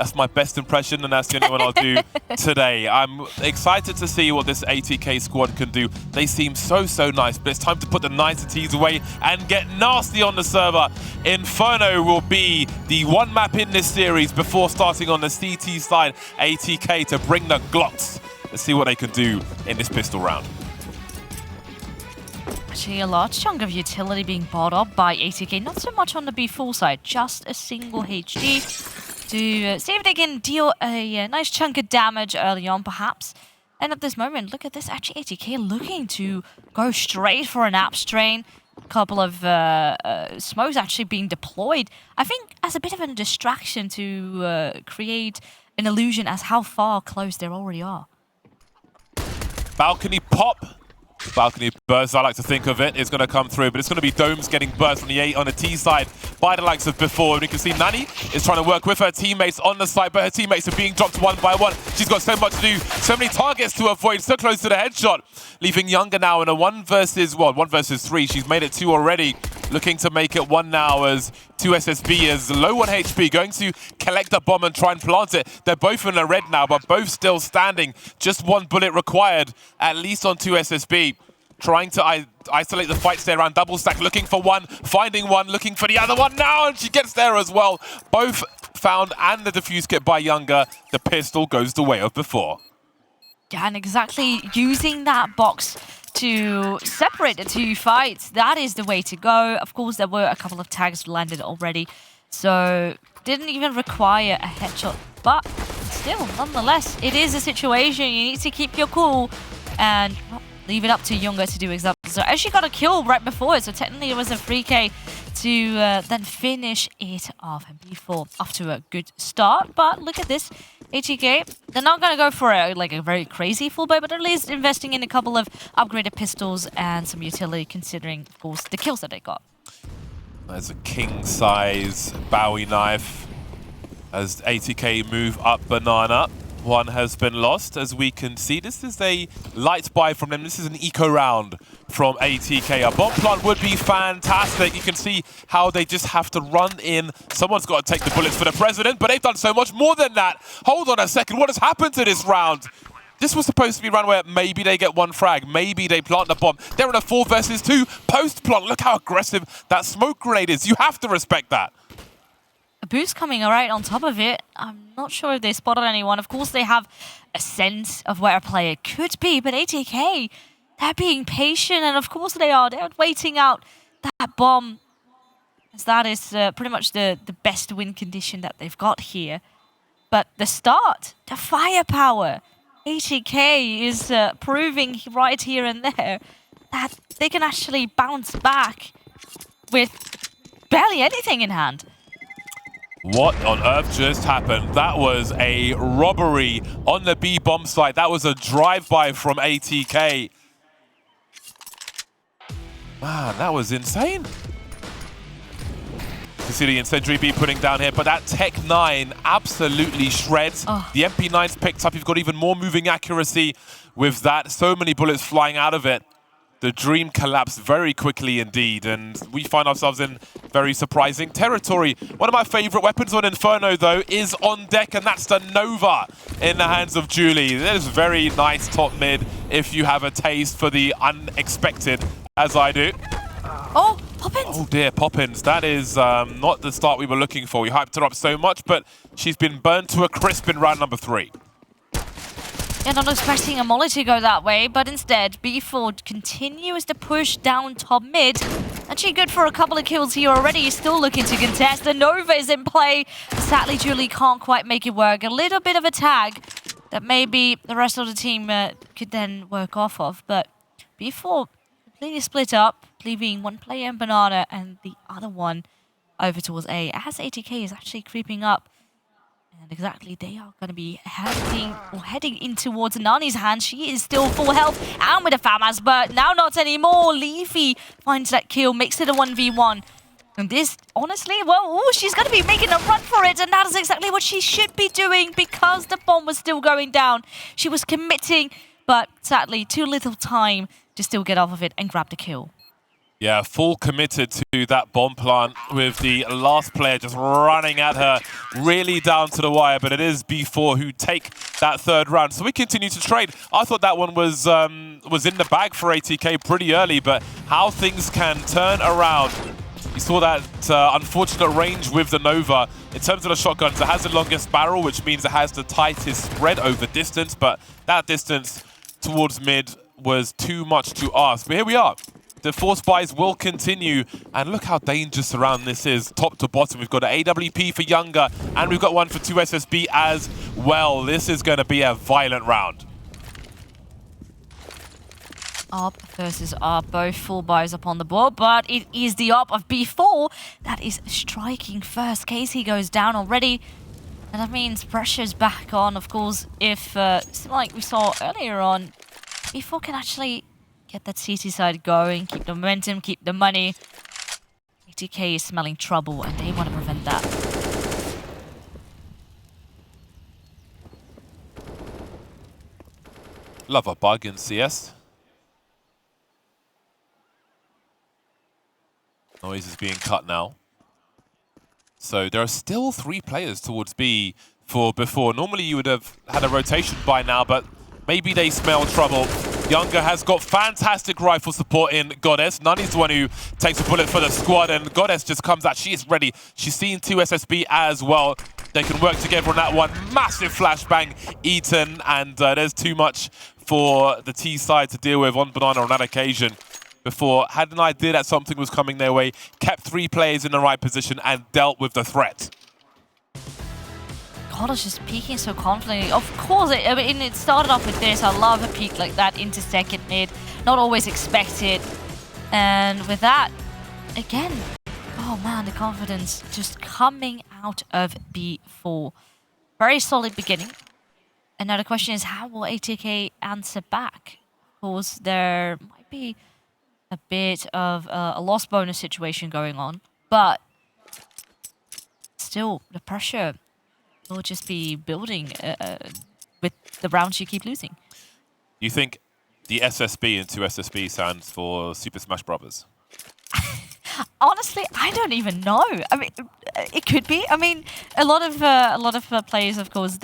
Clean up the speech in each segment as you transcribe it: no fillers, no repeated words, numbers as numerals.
That's my best impression, and that's the only one I'll do today. I'm excited to see what this ATK squad can do. They seem so nice, but it's time to put the niceties away and get nasty on the server. Inferno will be the one map in this series before starting on the CT side. ATK to bring the Glocks. Let's see what they can do in this pistol round. Actually, a large chunk of utility being bought up by ATK, not so much on the B4 side, just a single HD to see if they can deal a nice chunk of damage early on, perhaps. And at this moment, look at this, actually ATK looking to go straight for an app strain. A couple of smokes actually being deployed, I think as a bit of a distraction to create an illusion as how far close they already are. Balcony pop. Balcony burst, I like to think of it, is going to come through, but it's going to be Domes getting burst on the A on the T side by the likes of before. And you can see Nani is trying to work with her teammates on the side, but her teammates are being dropped one by one. She's got so much to do, so many targets to avoid, so close to the headshot. Leaving yungher now in a 1 versus 3. She's made it 2 already, looking to make it 1 now as 2 SSB is low on HP, going to collect a bomb and try and plant it. They're both in the red now, but both still standing. Just 1 bullet required, at least on 2 SSB. Trying to isolate the fights there around double stack, looking for one, finding one, looking for the other one now, and she gets there as well. Both found and the defuse kit by yungher. The pistol goes the way of before. Yeah, and exactly using that box to separate the 2 fights, that is the way to go. Of course, there were a couple of tags landed already, so didn't even require a headshot. But still, nonetheless, it is a situation. You need to keep your cool and leave it up to yungher to do exactly so. Actually got a kill right before it, so technically it was a 3K to then finish it off. And B4 off to a good start, but look at this. ATK, they're not going to go for a very crazy full buy, but at least investing in a couple of upgraded pistols and some utility, considering, of course, the kills that they got. There's a king-size Bowie knife as ATK move up banana. 1 has been lost, as we can see. This is a light buy from them. This is an eco round from ATK. A bomb plant would be fantastic. You can see how they just have to run in. Someone's got to take the bullets for the president, but they've done so much more than that. Hold on a second. What has happened to this round? This was supposed to be a round where maybe they get 1 frag, maybe they plant the bomb. They're in a 4 versus 2 post-plant. Look how aggressive that smoke grenade is. You have to respect that. A boost coming right on top of it. I'm not sure if they spotted anyone. Of course, they have a sense of where a player could be, but ATK, they're being patient, and of course they are. They're waiting out that bomb, as that is pretty much the best win condition that they've got here. But the start, the firepower, ATK is proving right here and there that they can actually bounce back with barely anything in hand. What on earth just happened? That was a robbery on the B bomb site. That was a drive-by from ATK. Man, that was insane. You see the incendiary B putting down here, but that Tech 9 absolutely shreds. Oh. The MP9's picked up. You've got even more moving accuracy with that. So many bullets flying out of it. The dream collapsed very quickly indeed, and we find ourselves in very surprising territory. One of my favorite weapons on Inferno, though, is on deck, and that's the Nova in the hands of Julih. That is very nice top mid if you have a taste for the unexpected, as I do. Oh, poppins! Oh dear, poppins. That is not the start we were looking for. We hyped her up so much, but she's been burned to a crisp in round number 3. Yeah, not expecting a molly to go that way, but instead, B4 continues to push down top mid. Actually good for a couple of kills here already. He's still looking to contest. The Nova is in play. Sadly, Julih can't quite make it work. A little bit of a tag that maybe the rest of the team could then work off of, but B4 completely split up, leaving 1 player in banana and the other one over towards A, as ATK is actually creeping up. And exactly, they are going to be heading in towards Nani's hand. She is still full health and with a FAMAS, but now not anymore. Leafy finds that kill, makes it a 1v1. And this, honestly, well, ooh, she's going to be making a run for it, and that is exactly what she should be doing because the bomb was still going down. She was committing, but sadly, too little time to still get off of it and grab the kill. Yeah, full committed to that bomb plant with the last player just running at her really down to the wire, but it is B4 who take that third round. So we continue to trade. I thought that one was in the bag for ATK pretty early, but how things can turn around. You saw that unfortunate range with the Nova. In terms of the shotguns, it has the longest barrel, which means it has the tightest spread over distance, but that distance towards mid was too much to ask. But here we are. The force buys will continue, and look how dangerous around this is, top to bottom. We've got an AWP for yungher, and we've got one for 2SSB as well. This is going to be a violent round. Up versus up, both full buys up on the board, but it is the up of B4 that is striking first. Casey goes down already, and that means pressure's back on. Of course, if, like we saw earlier on, B4 can actually get that CT side going, keep the momentum, keep the money. ATK is smelling trouble, and they want to prevent that. Love a bug in CS. Noise is being cut now. So there are still 3 players towards B for before. Normally you would have had a rotation by now, but maybe they smell trouble. yungher has got fantastic rifle support in Goddess. Nani's the one who takes a bullet for the squad, and Goddess just comes out. She is ready. She's seen 2SSB as well. They can work together on that one. Massive flashbang eaten, and there's too much for the T side to deal with on Banana on that occasion. Before had an idea that something was coming their way, kept 3 players in the right position, and dealt with the threat. Goddess just peeking so confidently. Of course, I mean, it started off with this. I love a peek like that into second mid. Not always expected. And with that, again, oh man, the confidence just coming out of B4. Very solid beginning. And now the question is, how will ATK answer back? Of course, there might be a bit of a loss bonus situation going on, but still, the pressure will just be building with the rounds you keep losing. You think the SSB in 2SSB stands for Super Smash Brothers? Honestly, I don't even know. I mean, it could be. I mean, a lot of players, of course,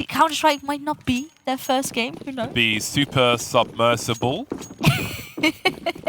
Counter-Strike might not be their first game. Who knows? Be Super Submersible.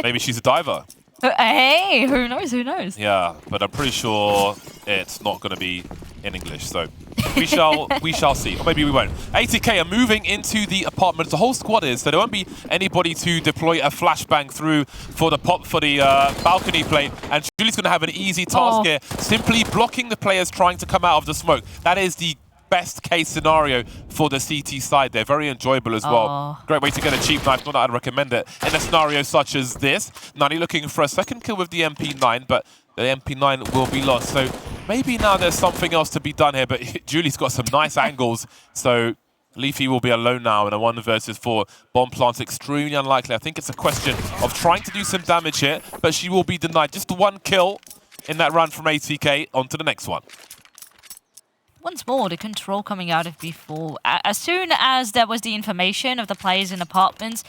Maybe she's a diver. Hey, who knows? Who knows? Yeah, but I'm pretty sure it's not going to be in English. So we shall see. Or maybe we won't. ATK are moving into the apartment. The whole squad is, so there won't be anybody to deploy a flashbang through for the balcony plate. And Julie's going to have an easy task here, simply blocking the players trying to come out of the smoke. That is the best case scenario for the CT side. They're very enjoyable as well. Great way to get a cheap knife. Not that I'd recommend it in a scenario such as this. Nani looking for a second kill with the MP9, but the MP9 will be lost. So maybe now there's something else to be done here, but Julie's got some nice angles. So Leafy will be alone now in a 1 versus 4. Bomb plant's extremely unlikely. I think it's a question of trying to do some damage here, but she will be denied. Just 1 kill in that run from ATK. On to the next one. Once more, the control coming out of B4. As soon as there was the information of the players in apartments,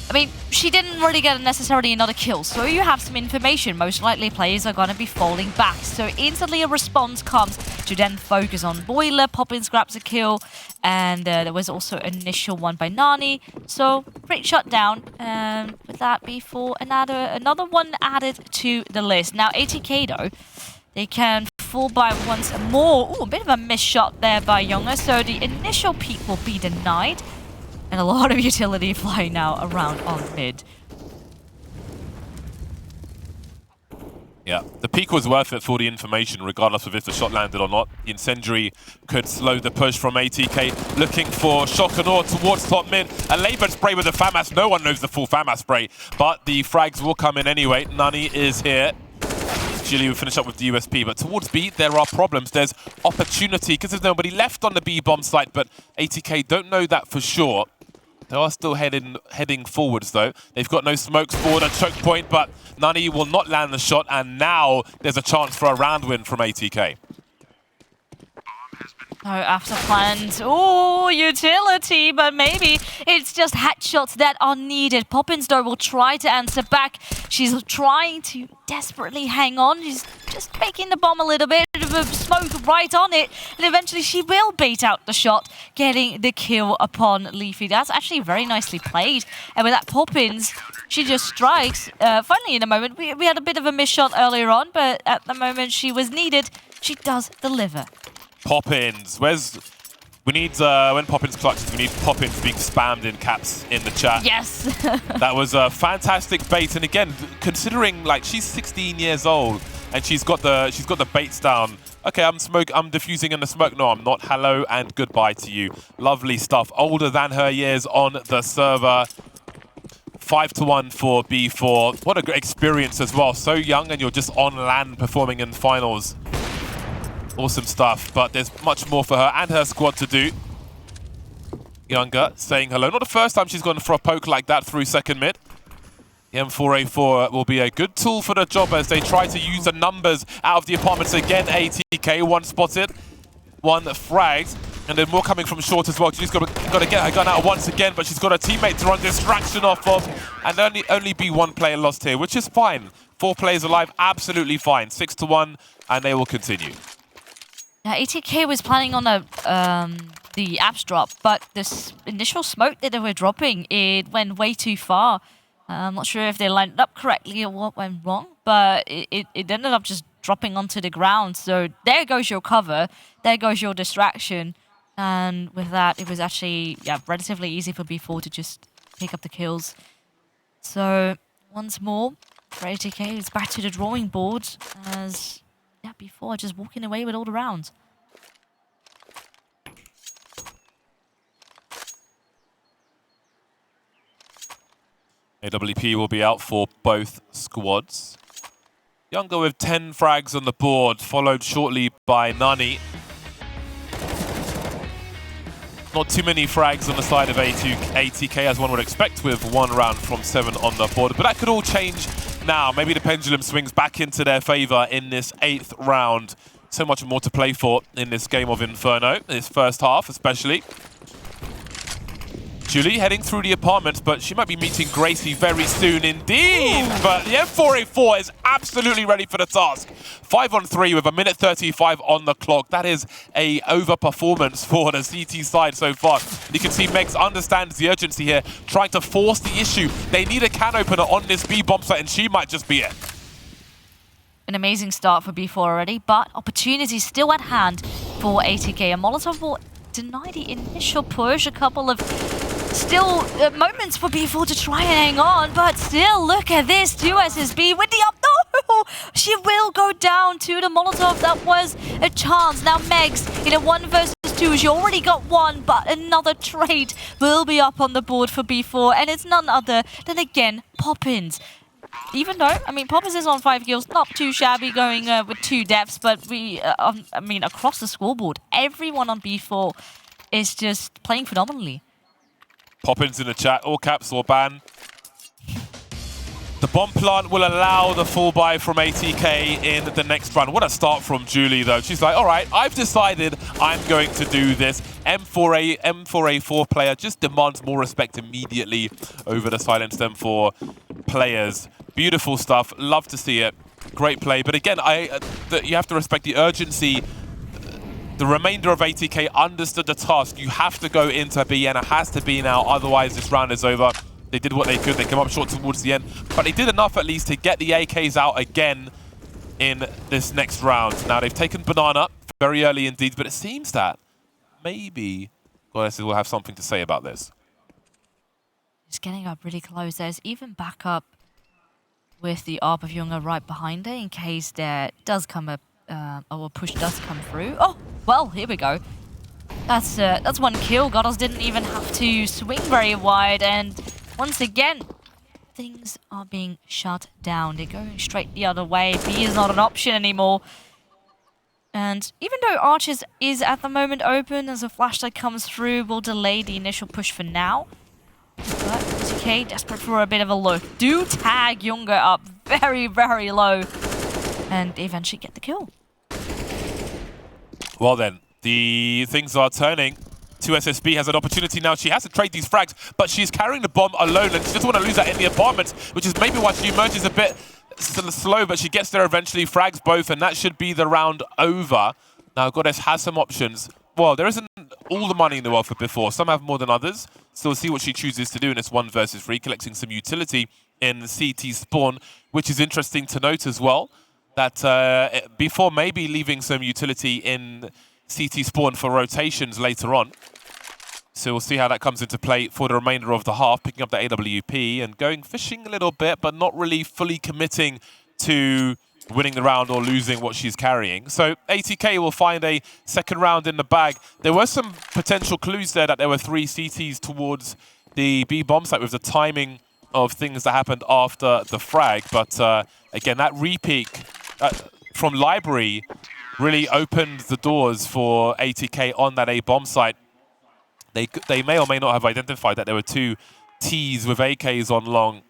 I mean, she didn't really get necessarily another kill, so you have some information. Most likely players are going to be falling back. So instantly a response comes to then focus on Boiler. Poppins grabs a kill, and there was also an initial one by Nani. So great shutdown. With that, B4, another one added to the list. Now ATK though, they can full buy once more. Ooh, a bit of a missed shot there by yungher. So the initial peek will be denied. And a lot of utility flying now around on mid. Yeah, the peek was worth it for the information, regardless of if the shot landed or not. The incendiary could slow the push from ATK, looking for Shokanor towards top mid. A labor spray with the FAMAS. No one knows the full FAMAS spray, but the frags will come in anyway. Nani is here. Julih will finish up with the USP, but towards B, there are problems. There's opportunity, because there's nobody left on the B bomb site, but ATK don't know that for sure. They are still heading forwards, though. They've got no smokes forward, a choke point, but Nani will not land the shot, and now there's a chance for a round win from ATK. Oh, after planned. Oh, utility, but maybe it's just headshots that are needed. Poppins, though, will try to answer back. She's trying to desperately hang on. She's just making the bomb a little bit of smoke right on it. And eventually she will bait out the shot, getting the kill upon Leafy. That's actually very nicely played. And with that Poppins, she just strikes. Finally, in a moment, we had a bit of a miss shot earlier on, but at the moment she was needed, she does deliver. Poppins, we need, when Poppins clutches, we need Poppins being spammed in caps in the chat. Yes. That was a fantastic bait, and again, considering like she's 16 years old and she's got the baits down. Okay, I'm diffusing in the smoke. No, I'm not. Hello and goodbye to you. Lovely stuff. Older than her years on the server. 5-1 for B4. What a great experience as well. So young, and you're just on LAN performing in finals. Awesome stuff, but there's much more for her and her squad to do. Yungher saying hello. Not the first time she's gone for a poke like that through second mid. The M4A4 will be a good tool for the job as they try to use the numbers out of the apartments again. ATK, one spotted, one fragged, and then more coming from short as well. She's got to get her gun out once again, but she's got a teammate to run distraction off of, and only be one player lost here, which is fine. 4 players alive, absolutely fine. 6-1, and they will continue. Yeah, ATK was planning on the apps drop, but this initial smoke that they were dropping, it went way too far. I'm not sure if they lined up correctly or what went wrong, but it ended up just dropping onto the ground. So there goes your cover, there goes your distraction, and with that, it was actually relatively easy for B4 to just pick up the kills. So once more, for ATK, it's back to the drawing board as B4 just walking away with all the rounds. AWP will be out for both squads. Yungher with 10 frags on the board, followed shortly by Nani. Not too many frags on the side of ATK as one would expect with 1 round from 7 on the board, but that could all change now. Maybe the pendulum swings back into their favor in this 8th round. So much more to play for in this game of Inferno, this first half especially. Julih heading through the apartment, but she might be meeting Gracie very soon indeed. Ooh. But the M4A4 is absolutely ready for the task. 5-on-3 with 1:35 on the clock. That is a overperformance for the CT side so far. You can see Megs understands the urgency here, trying to force the issue. They need a can opener on this B bomb site, and she might just be it. An amazing start for B4 already, but opportunity still at hand for ATK. A Molotov will deny the initial push. A couple of moments for B4 to try and hang on, but still, look at this. 2 SSB with the up. No! She will go down to the Molotov. That was a chance. Now Megs in a 1 versus 2. She already got 1, but another trade will be up on the board for B4, and it's none other than, again, Poppins. Even though, I mean, Poppins is on 5 kills, not too shabby going with 2 deaths, but I mean, across the scoreboard, everyone on B4 is just playing phenomenally. Poppins in the chat, all caps or ban. The bomb plant will allow the full buy from ATK in the next run. What a start from Julih, though. She's like, all right, I've decided I'm going to do this. M4A4 player just demands more respect immediately over the silenced M4 players. Beautiful stuff. Love to see it. Great play. But again, you have to respect the urgency. The remainder of ATK understood the task. You have to go into B, and it has to be now. Otherwise, this round is over. They did what they could. They came up short towards the end. But they did enough, at least, to get the AKs out again in this next round. Now, they've taken Banana very early indeed, but it seems that maybe Goddess will have something to say about this. It's getting up really close. There's even backup with the ARP of yungher right behind it in case there does come a push does come through. Oh, well, here we go. That's 1 kill. Goddess didn't even have to swing very wide, and once again, things are being shut down. They're going straight the other way. B is not an option anymore. And even though Archers is at the moment open, as a flashlight comes through, will delay the initial push for now. But ATK desperate for a bit of a look. Do tag yungher up very, very low. And they eventually get the kill. Well then, The things are turning. 2SSB has an opportunity now. She has to trade these frags, but she's carrying the bomb alone, and she doesn't want to lose that in the apartment, which is maybe why she emerges a bit slow, but she gets there eventually, frags both, and that should be the round over. Now, Goddess has some options. Well, there isn't all the money in the world for before. Some have more than others. So we'll see what she chooses to do in this 1 versus 3, collecting some utility in the CT spawn, which is interesting to note as well, that before maybe leaving some utility in CT spawn for rotations later on. So we'll see how that comes into play for the remainder of the half, picking up the AWP and going fishing a little bit, but not really fully committing to winning the round or losing what she's carrying. So ATK will find a second round in the bag. There were some potential clues there that there were 3 CTs towards the B bomb site with the timing of things that happened after the frag. But again, that repeak from Library really opened the doors for ATK on that A bomb site. They may or may not have identified that there were 2 Ts with AKs on long.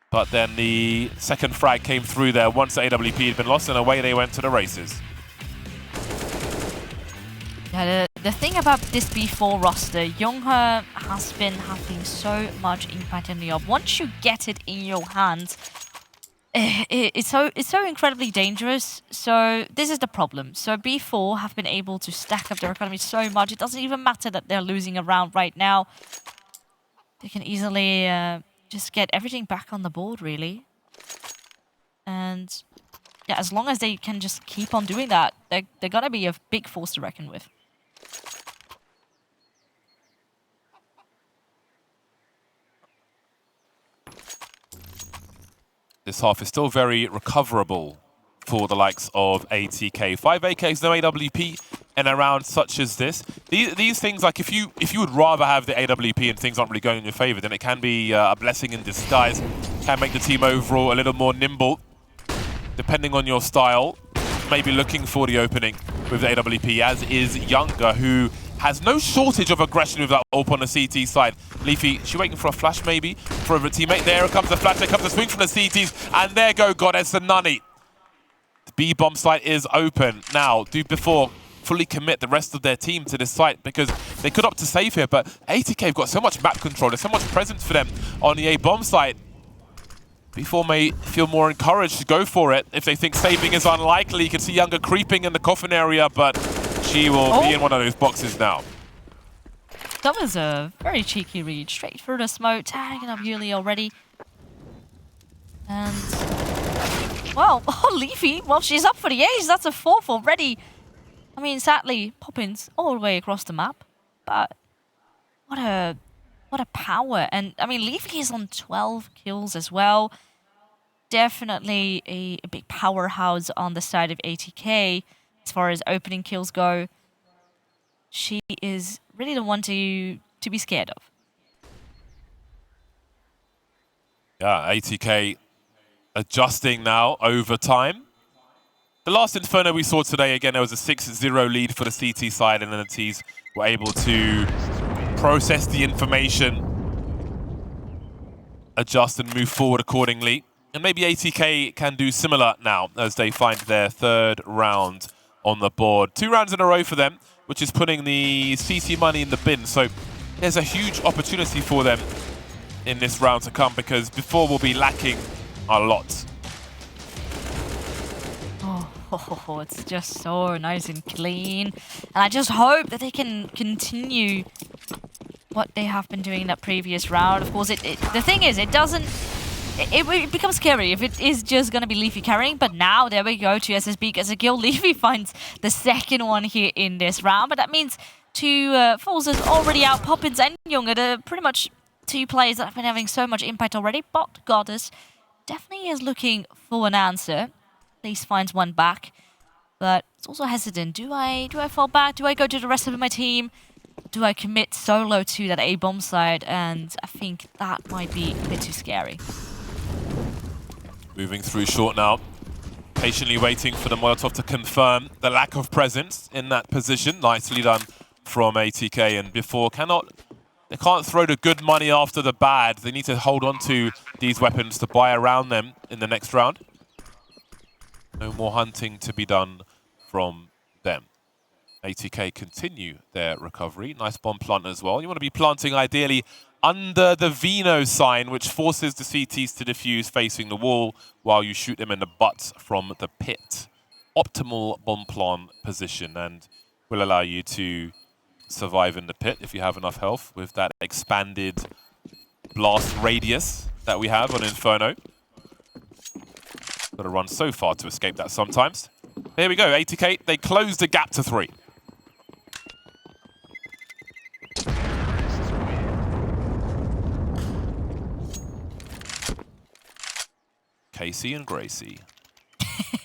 But then the second frag came through there once the AWP had been lost, and away they went to the races. Yeah, the thing about this B4 roster, yungher has been having so much impact in the op. Once you get it in your hands, it's so incredibly dangerous. So this is the problem. So B4 have been able to stack up their economy so much. It doesn't even matter that they're losing a round right now. They can easily just get everything back on the board, really. And yeah, as long as they can just keep on doing that, they're gonna be a big force to reckon with. This half is still very recoverable for the likes of ATK. 5 AKs, no AWP in a round such as this. These things, like if you would rather have the AWP and things aren't really going in your favor, then it can be a blessing in disguise. Can make the team overall a little more nimble, depending on your style. Maybe looking for the opening with the AWP, as is yungher, who has no shortage of aggression with that ult on the CT side. Leafy, she waiting for a flash maybe for her teammate. There comes the flash, there comes the swing from the CTs, and there go Goddess and Nani. The B bomb site is open. Now, do before fully commit the rest of their team to this site, because they could opt to save here, but ATK have got so much map control, there's so much presence for them on the A bomb site. B4 may feel more encouraged to go for it if they think saving is unlikely. You can see yungher creeping in the coffin area, but she will be in one of those boxes now. That was a very cheeky read. Straight through the smoke, tagging up Julih already. And, well, Leafy, well, she's up for the ace. That's a 4th already. I mean, sadly, Poppins all the way across the map. But what a power. And, I mean, Leafy is on 12 kills as well. Definitely a big powerhouse on the side of ATK as far as opening kills go. She is really the one to be scared of. Yeah, ATK adjusting now over time. The last Inferno we saw today, again, there was a 6-0 lead for the CT side, and then the Ts were able to process the information, adjust and move forward accordingly. And maybe ATK can do similar now as they find their 3rd round on the board. 2 rounds in a row for them, which is putting the CT money in the bin. So there's a huge opportunity for them in this round to come, because before we'll be lacking a lot. Oh, it's just so nice and clean. And I just hope that they can continue what they have been doing in that previous round. Of course, the thing is, it becomes scary if it is just going to be Leafy carrying. But now, there we go, to SSB gets a kill. Leafy finds the 2nd one here in this round. But that means 2 forces already out. Poppins and yungher, they're pretty much 2 players that have been having so much impact already. But Goddess definitely is looking for an answer. At least finds one back. But it's also hesitant. Do I fall back? Do I go to the rest of my team? Do I commit solo to that A bomb side? And I think that might be a bit too scary. Moving through short now. Patiently waiting for the Molotov to confirm the lack of presence in that position. Nicely done from ATK. And before they can't throw the good money after the bad. They need to hold on to these weapons to buy around them in the next round. No more hunting to be done from them. ATK continue their recovery. Nice bomb plant as well. You want to be planting ideally under the Vino sign, which forces the CTs to defuse facing the wall while you shoot them in the butt from the pit. Optimal bomb plant position and will allow you to survive in the pit if you have enough health with that expanded blast radius that we have on Inferno. Got to run so far to escape that sometimes. Here we go, ATK, they close the gap to 3. Casey and Gracie.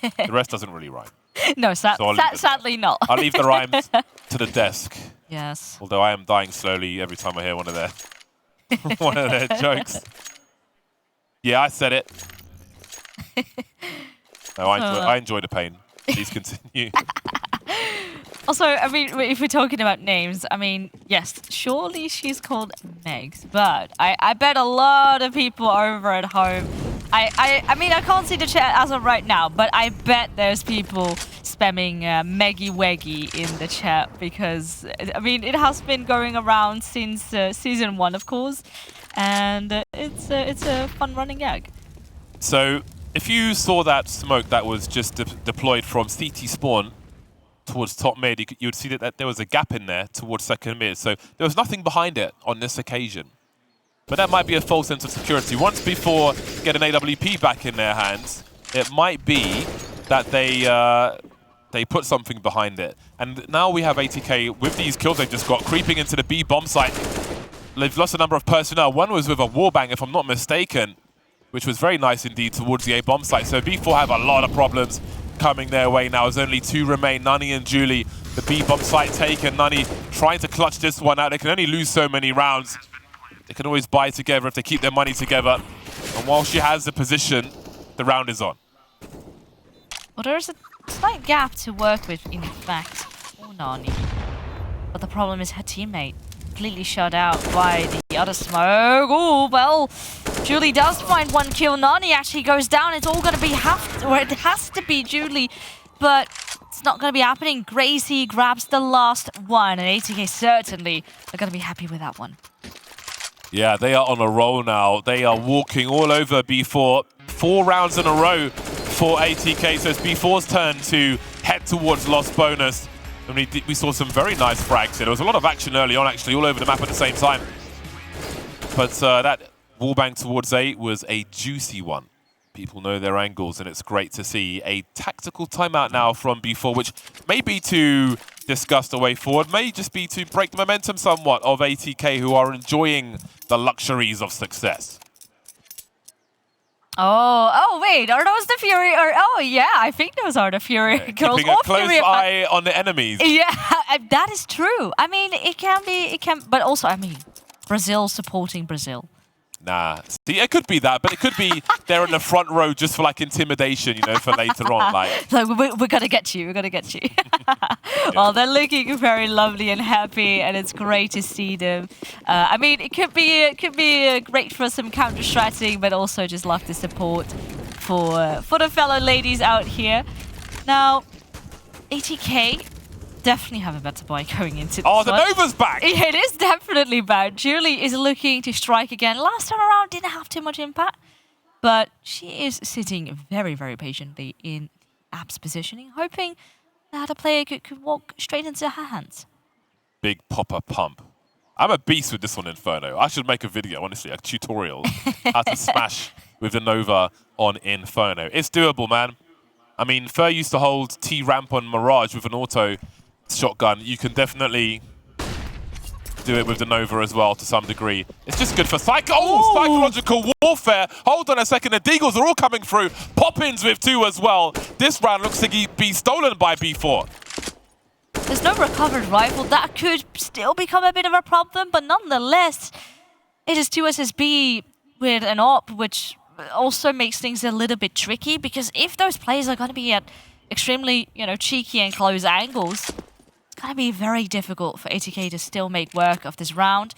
The rest doesn't really rhyme. No, sadly not. I'll leave the rhymes to the desk. Yes. Although I am dying slowly every time I hear one of their one of their jokes. Yeah, I said it. No, I enjoy the pain. Please continue. Also, I mean, if we're talking about names, I mean, yes, surely she's called Megs, but I bet a lot of people over at home. I mean, I can't see the chat as of right now, but I bet there's people spamming Meggy Weggy in the chat because, I mean, it has been going around since Season 1, of course, and it's a fun running gag. So, if you saw that smoke that was just deployed from CT spawn towards top mid, you would see that there was a gap in there towards second mid, so there was nothing behind it on this occasion. But that might be a false sense of security. Once before get an AWP back in their hands, it might be that they put something behind it. And now we have ATK with these kills they've just got creeping into the B bomb site. They've lost a number of personnel. One was with a warbang, if I'm not mistaken, which was very nice indeed towards the A bomb site. So B4 have a lot of problems coming their way now as only 2 remain, Nani and Julih. The B bomb site taken, Nani trying to clutch this one out. They can only lose so many rounds. They can always buy together if they keep their money together. And while she has the position, the round is on. Well, there's a slight gap to work with, in fact, for Nani. But the problem is her teammate completely shut out by the other smoke. Oh, well, Julih does find 1 kill. Nani actually goes down. It's all going to be it has to be Julih, but it's not going to be happening. Gracie grabs the last one, and ATK certainly are going to be happy with that one. Yeah, they are on a roll now. They are walking all over B4. 4 rounds in a row for ATK, so it's B4's turn to head towards lost bonus. And we saw some very nice frags here. There was a lot of action early on, actually, all over the map at the same time. But that wallbang towards A was a juicy one. People know their angles, and it's great to see a tactical timeout now from B4, which may be to discuss the way forward, may just be to break the momentum somewhat of ATK, who are enjoying the luxuries of success. Oh, wait, are those the Fury? Oh, yeah, I think those are the Fury girls. Keeping a close eye on the enemies. Yeah, that is true. I mean, it can, but also, I mean, Brazil supporting Brazil. Nah, see, it could be that, but it could be they're in the front row just for like intimidation, you know, for later on. Like, we're gonna get you, we're gonna get you. Yeah. Well, they're looking very lovely and happy, and it's great to see them. I mean, it could be great for some counter-stratting, but also just love the support for the fellow ladies out here. Now, ATK definitely have a better buy going into this one. The Nova's back! It is definitely bad. Julih is looking to strike again. Last time around didn't have too much impact, but she is sitting very, very patiently in App's positioning, hoping that a player could walk straight into her hands. Big popper pump. I'm a beast with this one, Inferno. I should make a video, honestly, a tutorial how to smash with the Nova on Inferno. It's doable, man. I mean, Fer used to hold T-ramp on Mirage with an auto shotgun. You can definitely do it with the Nova as well to some degree. It's just good for psychological warfare. Hold on a second, the Deagles are all coming through. Poppins with 2 as well. This round looks to be stolen by B4. There's no recovered rifle. That could still become a bit of a problem, but nonetheless, it is 2 SSB with an AWP, which also makes things a little bit tricky, because if those players are going to be at extremely, cheeky and close angles, it's going to be very difficult for ATK to still make work of this round.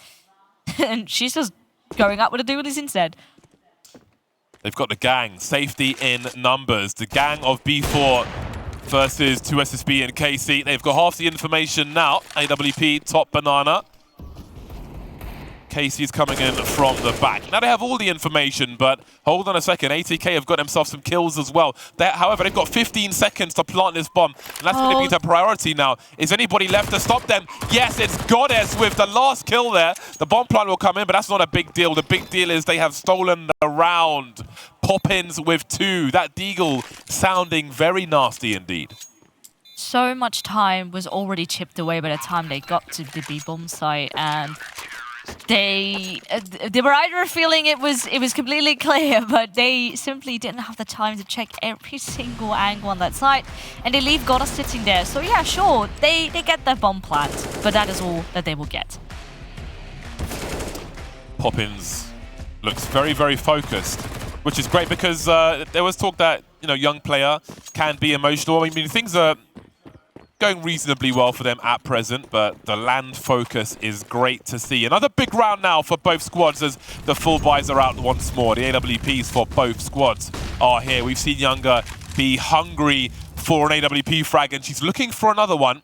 And she's just going up with the dualies instead. They've got the gang. Safety in numbers. The gang of B4 versus 2SSB and KC. They've got half the information now. AWP, top banana. KC's coming in from the back. Now they have all the information, but hold on a second. ATK have got themselves some kills as well. However, they've got 15 seconds to plant this bomb, and that's going to be their priority now. Is anybody left to stop them? Yes, it's Goddess with the last kill there. The bomb plant will come in, but that's not a big deal. The big deal is they have stolen the round. Poppins with 2. That deagle sounding very nasty indeed. So much time was already chipped away by the time they got to the B bomb site, and they were either feeling it was completely clear, but they simply didn't have the time to check every single angle on that site, and they leave Goddess sitting there. So yeah, sure, they get their bomb plant, but that is all that they will get. Poppins looks very, very focused, which is great because there was talk that, you know, young player can be emotional. I mean, things are going reasonably well for them at present, but the land focus is great to see. Another big round now for both squads as the full buys are out once more. The AWPs for both squads are here. We've seen yungher be hungry for an AWP frag, and she's looking for another one.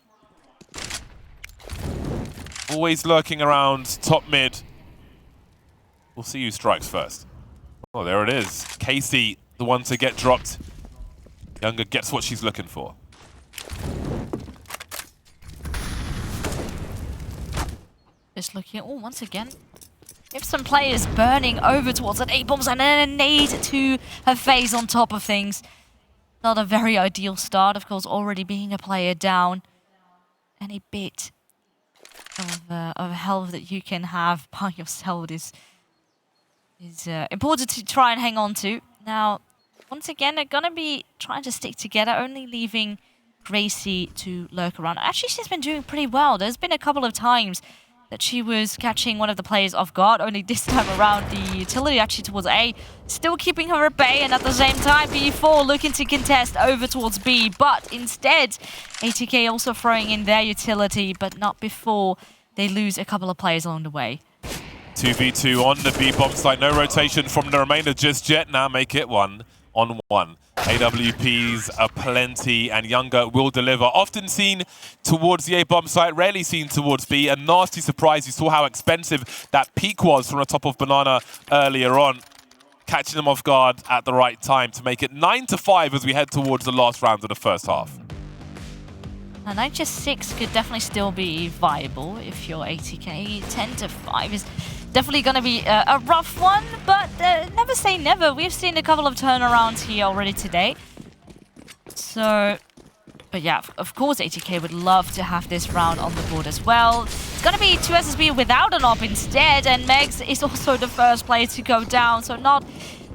Always lurking around top mid. We'll see who strikes first. Oh, there it is. KC, the one to get dropped. yungher gets what she's looking for. Just looking at, once again, we have some players burning over towards that 8 bombs and then a nade to her face on top of things. Not a very ideal start, of course, already being a player down. Any bit of health that you can have by yourself is important to try and hang on to. Now, once again, they're going to be trying to stick together, only leaving Gracie to lurk around. Actually, she's been doing pretty well. There's been a couple of times that she was catching one of the players off guard, only this time around the utility actually towards A, still keeping her at bay, and at the same time B4 looking to contest over towards B, but instead ATK also throwing in their utility, but not before they lose a couple of players along the way. 2v2 on the B bomb site, no rotation from the remainder just yet, now make it 1-on-1. AWPs are plenty, and yungher will deliver. Often seen towards the A bomb site, rarely seen towards B. A nasty surprise. You saw how expensive that peak was from the top of banana earlier on. Catching them off guard at the right time to make it 9-5 as we head towards the last round of the first half. And 9-6 could definitely still be viable if you're ATK. 10-5 is definitely going to be a rough one, but never say never. We've seen a couple of turnarounds here already today. So, but yeah, of course ATK would love to have this round on the board as well. It's going to be 2SSB without an op instead, and Megs is also the first player to go down, so not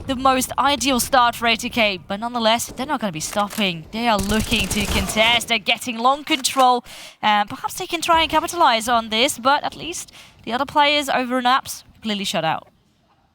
the most ideal start for ATK, but nonetheless, they're not going to be stopping. They are looking to contest. They're getting long control. Perhaps they can try and capitalize on this, but at least the other players over in apps clearly shut out.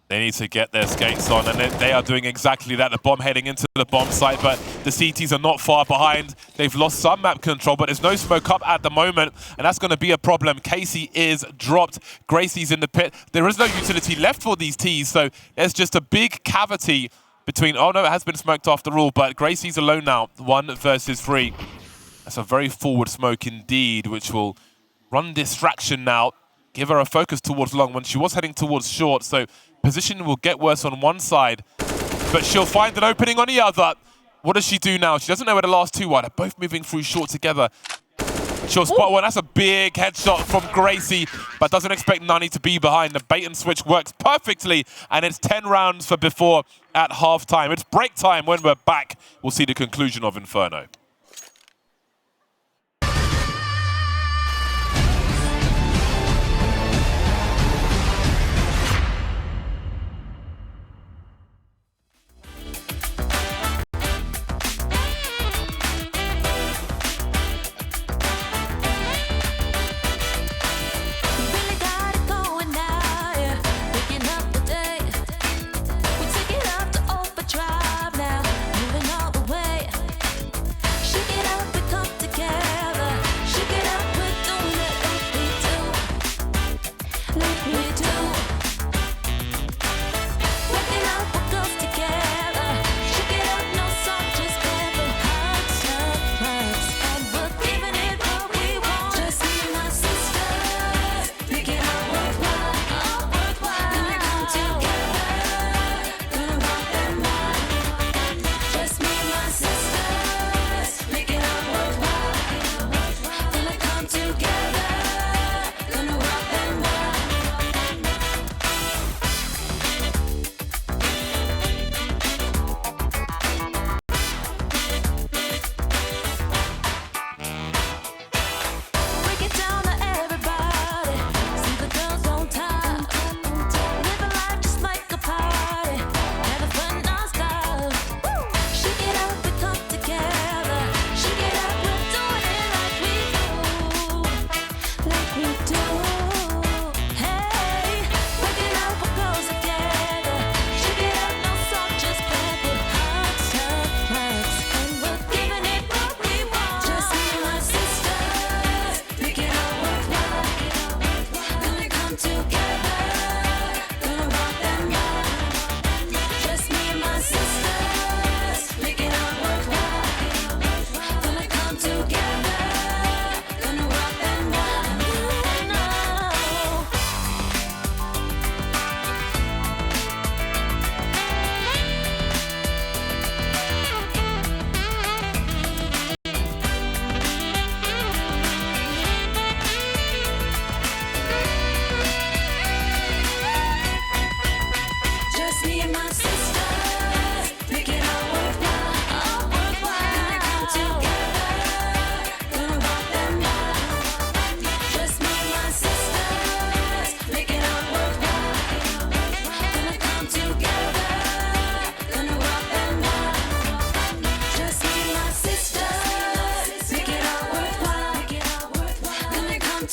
They need to get their skates on, and they are doing exactly that. The bomb heading into the bomb site, but the CTs are not far behind. They've lost some map control, but there's no smoke up at the moment, and that's going to be a problem. Casey is dropped. Gracie's in the pit. There is no utility left for these Ts, so there's just a big cavity between... Oh, no, it has been smoked after all, but Gracie's alone now, 1 versus 3. That's a very forward smoke indeed, which will run distraction now. Give her a focus towards long when she was heading towards short, so position will get worse on one side, but she'll find an opening on the other. What does she do now? She doesn't know where the last two are. They're both moving through short together. She'll spot one. That's a big headshot from Gracie, but doesn't expect Nani to be behind. The bait and switch works perfectly, and it's 10 rounds for before at halftime. It's break time. When we're back, we'll see the conclusion of Inferno.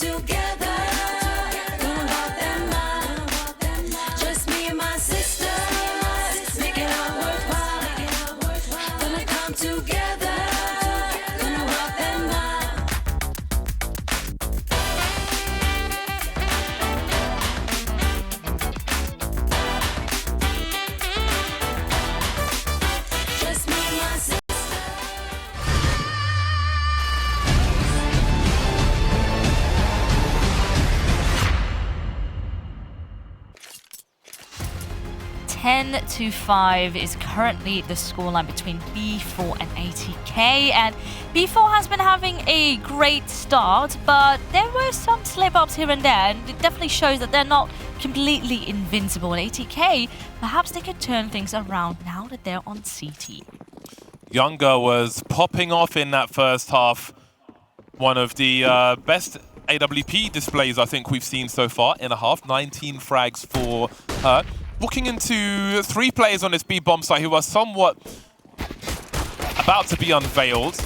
together. Gonna rock them out. Just me and my sister. Make it all worthwhile. Gonna come together. Gonna rock them out. Just me and my sister. 10-5 is currently the scoreline between B4 and ATK, and B4 has been having a great start, but there were some slip-ups here and there, and it definitely shows that they're not completely invincible. And ATK, perhaps they could turn things around now that they're on CT. Yungher was popping off in that first half. One of the best AWP displays I think we've seen so far in a half. 19 frags for her. Walking into 3 players on this B bomb site who are somewhat about to be unveiled.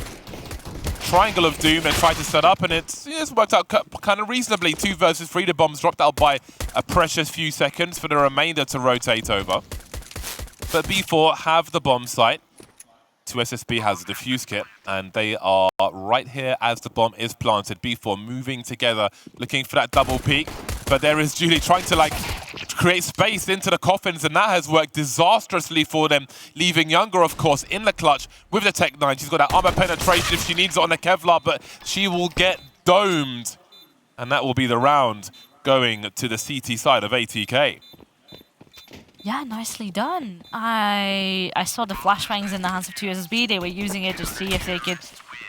Triangle of Doom and try to set up, and it's worked out kind of reasonably. 2 versus 3. The bombs dropped out by a precious few seconds for the remainder to rotate over. But B4 have the bomb site. 2SSB has a defuse kit, and they are right here as the bomb is planted. B4 moving together, looking for that double peek. But there is Julih trying to create space into the coffins, and that has worked disastrously for them, leaving Yungher, of course, in the clutch with the Tech 9. She's got that armor penetration if she needs it on the Kevlar, but she will get domed. And that will be the round going to the CT side of ATK. Yeah, nicely done. I saw the flashbangs in the hands of 2SSB. They were using it to see if they could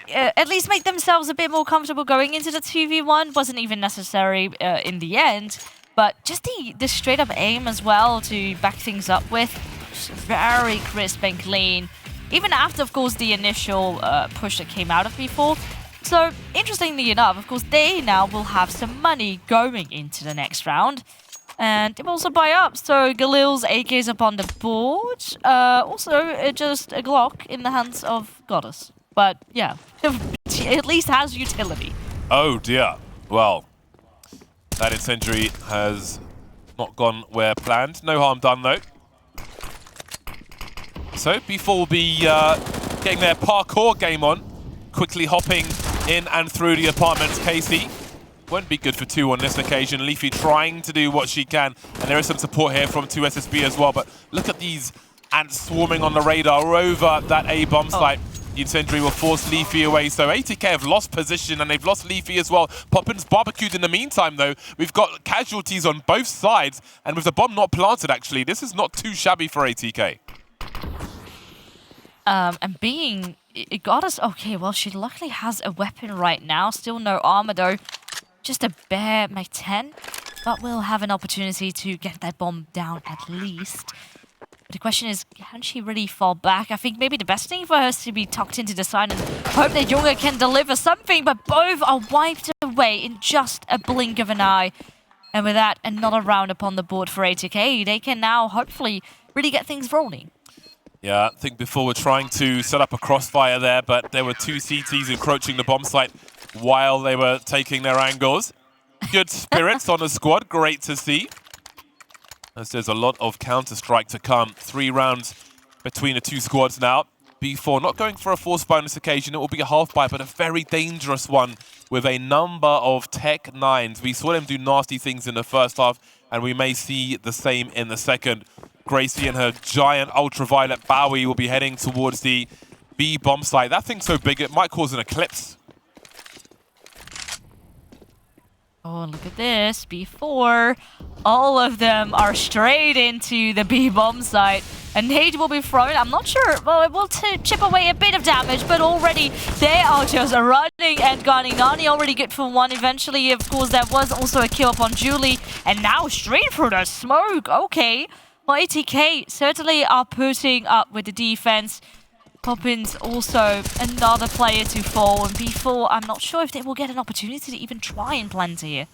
at least make themselves a bit more comfortable going into the 2v1. Wasn't even necessary in the end. But just the straight up aim as well to back things up with. Just very crisp and clean. Even after, of course, the initial push that came out of B4. So, interestingly enough, of course, they now will have some money going into the next round. And they will also buy up, so Galil's AK is up on the board. Also, just a Glock in the hands of Goddess. But yeah, she at least has utility. Oh dear. Well, that incendiary has not gone where planned. No harm done though. So B4 will be getting their parkour game on. Quickly hopping in and through the apartments. Casey won't be good for 2 on this occasion. Leafy trying to do what she can, and there is some support here from 2SSB as well. But look at these ants swarming on the radar over that A bomb site. The incendiary will force Leafy away, so ATK have lost position and they've lost Leafy as well. Poppins barbecued in the meantime though. We've got casualties on both sides, and with the bomb not planted actually, this is not too shabby for ATK. And being Goddess, okay, well she luckily has a weapon right now. Still no armor though. Just a bare Mach 10, but we'll have an opportunity to get that bomb down at least. But the question is, can she really fall back? I think maybe the best thing for her is to be tucked into the side and hope that yungher can deliver something, but both are wiped away in just a blink of an eye. And with that, another round upon the board for ATK. They can now hopefully really get things rolling. Yeah, I think before we're trying to set up a crossfire there, but there were 2 CTs encroaching the bomb site while they were taking their angles. Good spirits on the squad, great to see. As there's a lot of Counter-Strike to come. 3 rounds between the 2 squads now. B4 not going for a force buy on this occasion. It will be a half buy, but a very dangerous one with a number of Tech 9s. We saw them do nasty things in the first half, and we may see the same in the second. Gracie and her giant ultraviolet Bowie will be heading towards the B bomb site. That thing's so big it might cause an eclipse. Oh, look at this. B4. All of them are straight into the B bomb site. A nade will be thrown. I'm not sure. Well, it will chip away a bit of damage, but already they are just running and gunning. Nani already good for 1 eventually. Of course, there was also a kill upon Julih. And now straight through the smoke. Okay. Well, ATK certainly are putting up with the defense. Poppins also another player to fall, and B4, I'm not sure if they will get an opportunity to even try and plant here.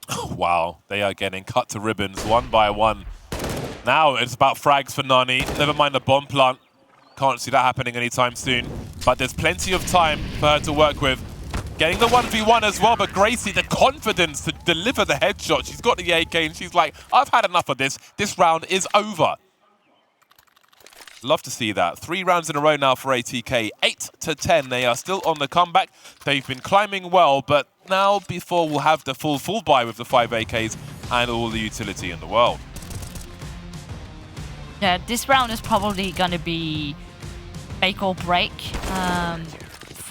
Oh, wow, they are getting cut to ribbons 1 by 1. Now it's about frags for Nani. Never mind the bomb plant. Can't see that happening anytime soon. But there's plenty of time for her to work with. Getting the 1v1 as well, but Gracie, the confidence to deliver the headshot. She's got the AK and she's like, I've had enough of this. This round is over. Love to see that. 3 rounds in a row now for ATK. 8-10. They are still on the comeback. They've been climbing well, but now before we'll have the full buy with the 5 AKs and all the utility in the world. Yeah, this round is probably going to be make or break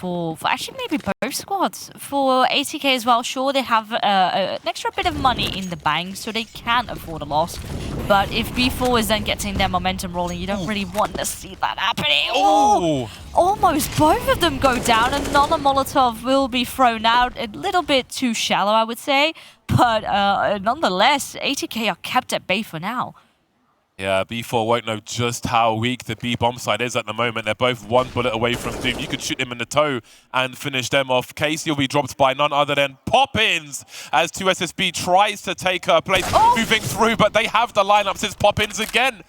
for actually maybe both squads. For ATK as well, sure, they have an extra bit of money in the bank, so they can afford a loss. But if B4 is then getting their momentum rolling, you don't really want to see that happening. Oh! Almost both of them go down. Another Molotov will be thrown out. A little bit too shallow, I would say. But nonetheless, ATK are kept at bay for now. Yeah, B4 won't know just how weak the B bomb side is at the moment. They're both 1 bullet away from doom. You could shoot him in the toe and finish them off. Casey will be dropped by none other than Poppins as 2SSB tries to take her place, moving through, but they have the lineups. It's Poppins again.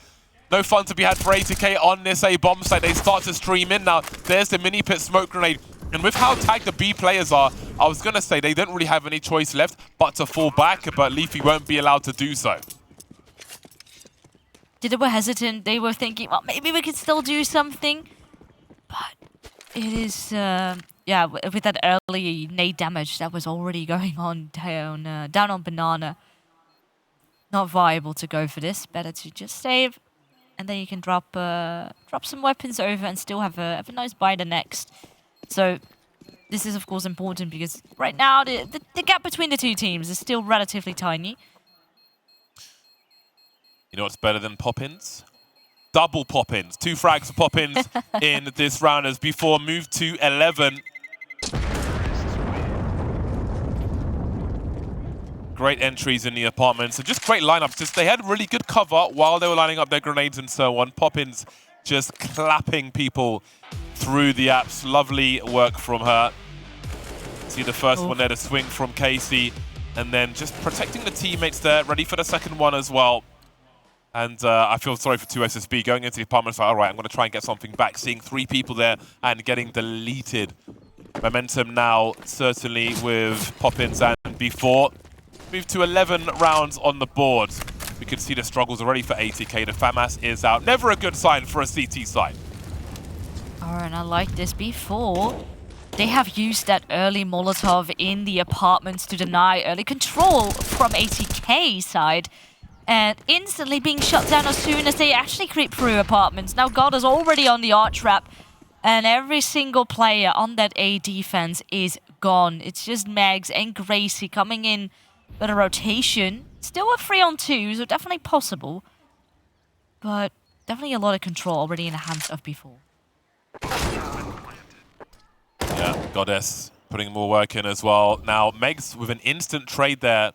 No fun to be had for ATK on this A bomb site. They start to stream in now. There's the mini pit smoke grenade. And with how tagged the B players are, I was going to say they don't really have any choice left but to fall back, but Leafy won't be allowed to do so. They were hesitant. They were thinking, well, maybe we could still do something. But it is, yeah, with that early nade damage that was already going on down on Banana. Not viable to go for this. Better to just save. And then you can drop some weapons over and still have a nice buy the next. So this is, of course, important because right now the gap between the two teams is still relatively tiny. You know what's better than Poppins? Double Poppins. 2 frags of Poppins in this round as before move to 11. Great entries in the apartments and just great lineups. Just they had really good cover while they were lining up their grenades and so on. Poppins just clapping people through the apps. Lovely work from her. See the first one there, the swing from Casey. And then just protecting the teammates there, ready for the second one as well. And I feel sorry for 2SSB going into the apartment. Like, all right, I'm going to try and get something back. Seeing 3 people there and getting deleted. Momentum now, certainly with Poppins and B4. Move to 11 rounds on the board. We can see the struggles already for ATK. The FAMAS is out. Never a good sign for a CT side. Oh, and I like this. B4, they have used that early Molotov in the apartments to deny early control from ATK side. And instantly being shut down as soon as they actually creep through apartments. Now God is already on the arch wrap, and every single player on that A defense is gone. It's just Megs and Gracie coming in with a rotation. Still a 3-on-2, so definitely possible. But definitely a lot of control already in the hands of B4. Yeah, Goddess putting more work in as well. Now Megs with an instant trade there.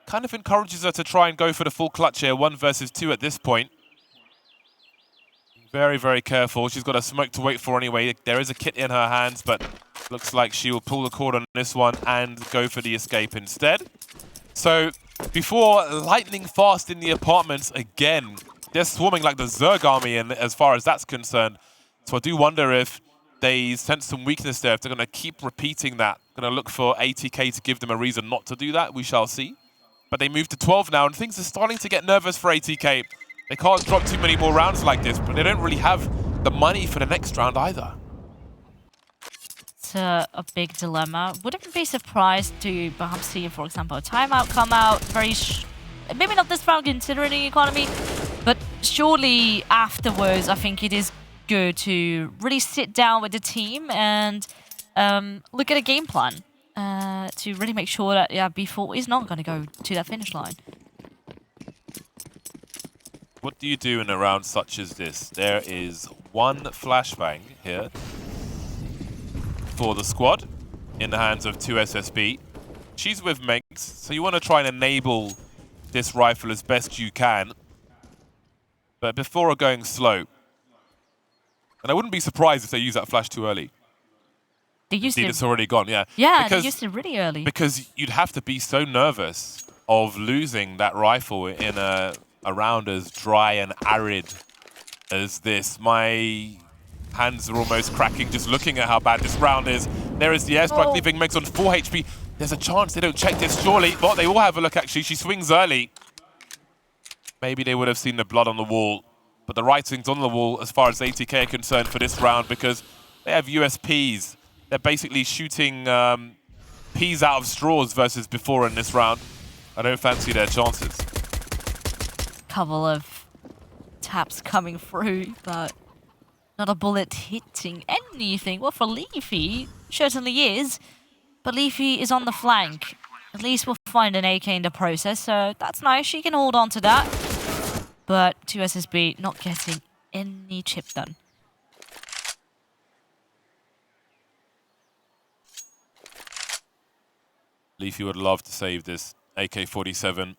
Kind of encourages her to try and go for the full clutch here. 1 versus 2 at this point. Very, very careful. She's got a smoke to wait for anyway. There is a kit in her hands, but looks like she will pull the cord on this one and go for the escape instead. So before lightning fast in the apartments again, they're swarming like the Zerg army in as far as that's concerned. So I do wonder if they sense some weakness there, if they're going to keep repeating that. Going to look for ATK to give them a reason not to do that. We shall see. But they move to 12 now, and things are starting to get nervous for ATK. They can't drop too many more rounds like this, but they don't really have the money for the next round either. It's a big dilemma. Wouldn't be surprised to perhaps see, for example, a timeout come out. Maybe not this round considering the economy, but surely afterwards, I think it is good to really sit down with the team and look at a game plan. To really make sure that B4 is not going to go to that finish line. What do you do in a round such as this? There is 1 flashbang here for the squad in the hands of 2SSB. She's with Megs, so you want to try and enable this rifle as best you can. But before going slow, and I wouldn't be surprised if they use that flash too early. They used Indeed, it's already gone, yeah. Yeah, they used it really early. Because you'd have to be so nervous of losing that rifle in a round as dry and arid as this. My hands are almost cracking just looking at how bad this round is. There is the airstrike, leaving Megs on 4 HP. There's a chance they don't check this, surely. But they will have a look, actually. She swings early. Maybe they would have seen the blood on the wall. But the writing's on the wall as far as ATK are concerned for this round because they have USPs. They're basically shooting peas out of straws versus before in this round. I don't fancy their chances. Couple of taps coming through, but not a bullet hitting anything. Well, for Leafy, certainly is. But Leafy is on the flank. At least we'll find an AK in the process, so that's nice. She can hold on to that. But 2SSB not getting any chip done. Leafy would love to save this AK-47.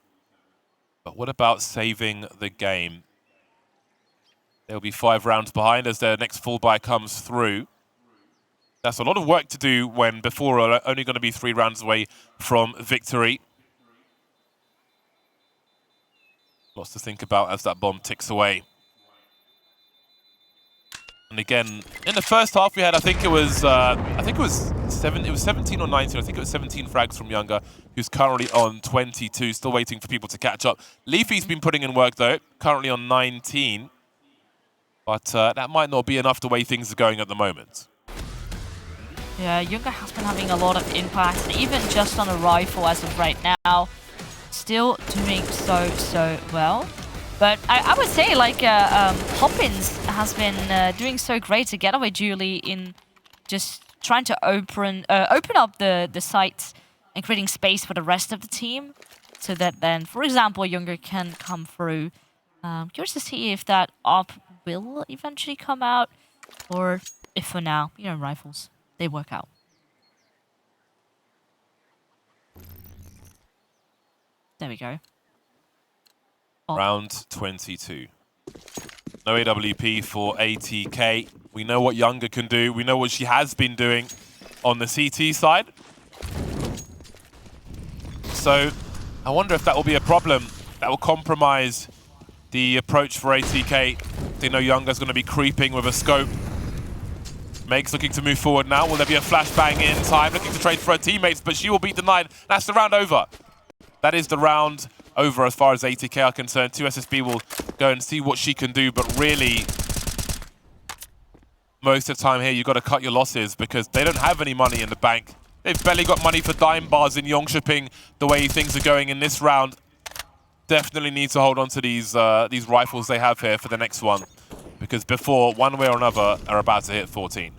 But what about saving the game? They'll be 5 rounds behind as their next full buy comes through. That's a lot of work to do when before are only going to be 3 rounds away from victory. Lots to think about as that bomb ticks away. And again, in the first half we had, I think it was 17 or 19. I think it was 17 frags from yungher, who's currently on 22, still waiting for people to catch up. Leafy's been putting in work though, currently on 19. But that might not be enough the way things are going at the moment. Yeah, yungher has been having a lot of impact, even just on a rifle as of right now. Still doing so well. But I would say, like, Poppins has been doing so great to get away Julih in just trying to open up the sites and creating space for the rest of the team. So that then, for example, yungher can come through. Curious to see if that op will eventually come out, or if for now, you know, rifles, they work out. There we go. Oh. Round 22. No AWP for ATK. We know what yungher can do. We know what she has been doing on the CT side. So I wonder if that will be a problem that will compromise the approach for ATK. They know yungher's going to be creeping with a scope. Meg's looking to move forward now. Will there be a flashbang in time? Looking to trade for her teammates, but she will be denied. That's the round over. That is the round over as far as ATK are concerned. 2SSB will go and see what she can do, but really, most of the time here, you've got to cut your losses because they don't have any money in the bank. They've barely got money for dime bars in Yongshipping the way things are going in this round. Definitely need to hold on to these rifles they have here for the next one, because before, one way or another, are about to hit 14.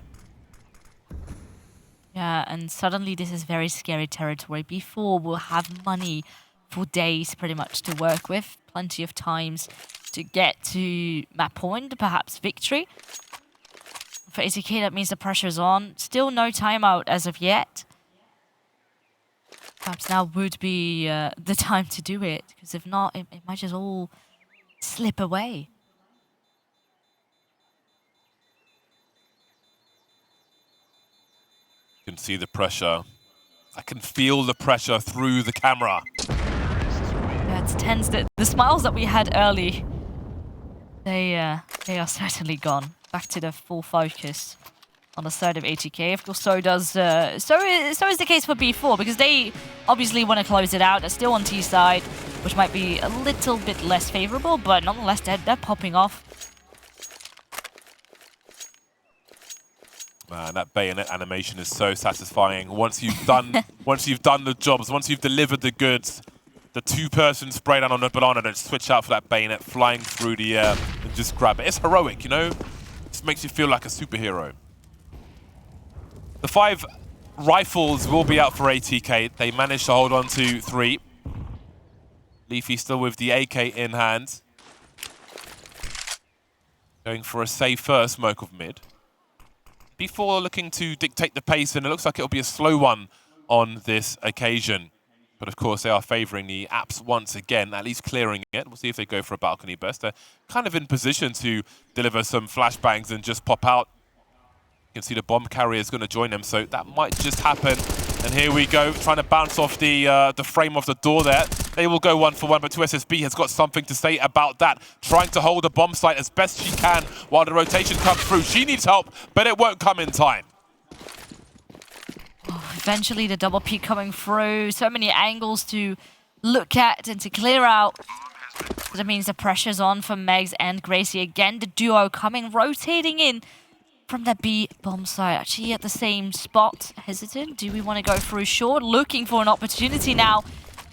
Yeah, and suddenly this is very scary territory. Before, we'll have money for days pretty much to work with. Plenty of times to get to map point, perhaps victory. For ATK, that means the pressure's on. Still no timeout as of yet. Perhaps now would be the time to do it, because if not, it might just all slip away. You can see the pressure. I can feel the pressure through the camera. Yeah, it's tense. The smiles that we had early, they are certainly gone. Back to the full focus on the side of ATK. Of course, so is the case for B4, because they obviously want to close it out. They're still on T side, which might be a little bit less favorable, but nonetheless, they're popping off. Man, that bayonet animation is so satisfying. Once you've done the jobs, once you've delivered the goods, the 2-person spray down on the banana, then switch out for that bayonet flying through the air and just grab it. It's heroic, you know? It just makes you feel like a superhero. The 5 rifles will be out for ATK. They managed to hold on to 3. Leafy still with the AK in hand. Going for a safe first smoke of mid. Before looking to dictate the pace, and it looks like it'll be a slow one on this occasion. But of course, they are favouring the apps once again, at least clearing it. We'll see if they go for a balcony burst. They're kind of in position to deliver some flashbangs and just pop out. You can see the bomb carrier is going to join them, so that might just happen. And here we go, trying to bounce off the frame of the door there. They will go 1 for 1, but 2SSB has got something to say about that. Trying to hold a bomb site as best she can while the rotation comes through. She needs help, but it won't come in time. Eventually, the double peek coming through. So many angles to look at and to clear out. So that means the pressure's on for Megs and Gracie again. The duo coming, rotating in from the B bomb side. Actually at the same spot. Hesitant. Do we want to go through short? Looking for an opportunity now.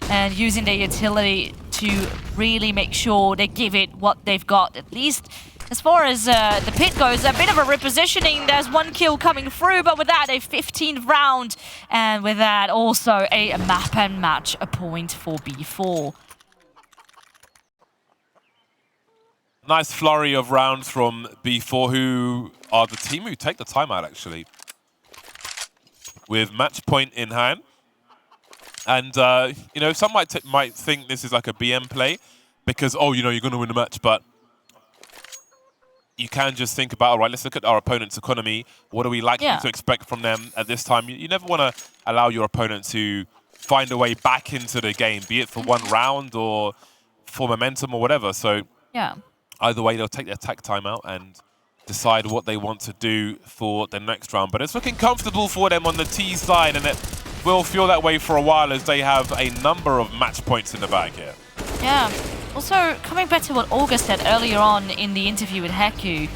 And using their utility to really make sure they give it what they've got. At least as far as the pit goes, a bit of a repositioning. There's one kill coming through, but with that, a 15th round. And with that, also a map and match, a point for B4. Nice flurry of rounds from B4, who are the team who take the timeout, actually. With match point in hand. And, you know, some might think this is like a BM play because, oh, you know, you're going to win the match, but you can just think about, all right, let's look at our opponent's economy. What are we likely to expect from them at this time? You never want to allow your opponent to find a way back into the game, be it for one round or for momentum or whatever. So either way, they'll take their attack timeout and decide what they want to do for the next round. But it's looking comfortable for them on the T side, and it will feel that way for a while as they have a number of match points in the bag here. Yeah. Also, coming back to what Olga said earlier on in the interview with Heku,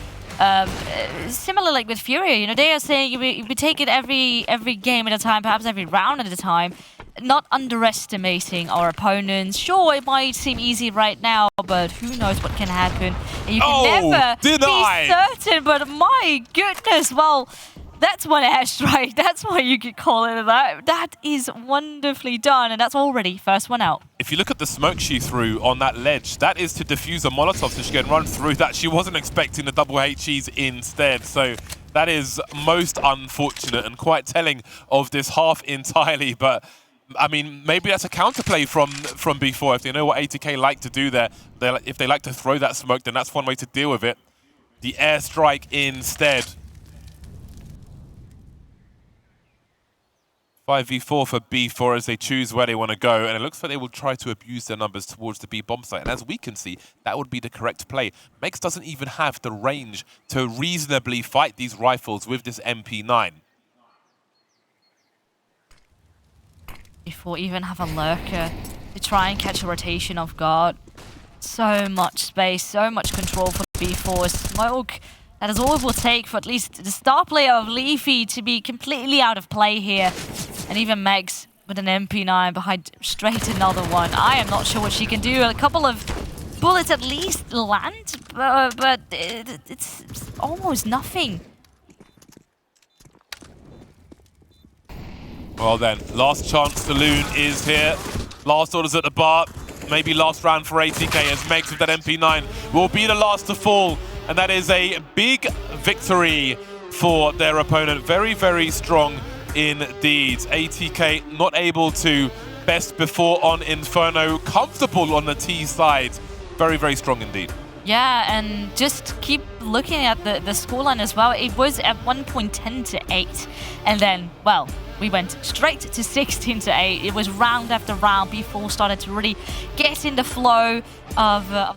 similar like with Furia, you know, they are saying we take it every game at a time, perhaps every round at a time, not underestimating our opponents. Sure, it might seem easy right now, but who knows what can happen. And you can never be certain, but my goodness, well, that's one airstrike. That's why you could call it that. That is wonderfully done, and that's already first one out. If you look at the smoke she threw on that ledge, that is to defuse a Molotov so she can run through that. She wasn't expecting the double HEs instead, so that is most unfortunate and quite telling of this half entirely. But I mean, maybe that's a counterplay from B4. If they know what ATK like to do there, if they like to throw that smoke, then that's one way to deal with it. The airstrike instead. 5v4 for B4 as they choose where they want to go, and it looks like they will try to abuse their numbers towards the B bomb site. And as we can see, that would be the correct play. Megs doesn't even have the range to reasonably fight these rifles with this MP9. Before even have a lurker to try and catch a rotation off guard. So much space, so much control for B4. Smoke, that is all it will take for at least the star player of Leafy to be completely out of play here. And even Megs with an MP9 behind straight another one. I am not sure what she can do. A couple of bullets at least land, but it's almost nothing. Well then, last chance saloon is here. Last orders at the bar. Maybe last round for ATK as Megs with that MP9 will be the last to fall. And that is a big victory for their opponent. Very, very strong indeed. ATK not able to best before on Inferno. Comfortable on the T side. Very, very strong indeed. Yeah, and just keep looking at the scoreline as well. It was at 1 point 10 to 8. And then, well, we went straight to 16 to 8. It was round after round. B4 started to really get in the flow of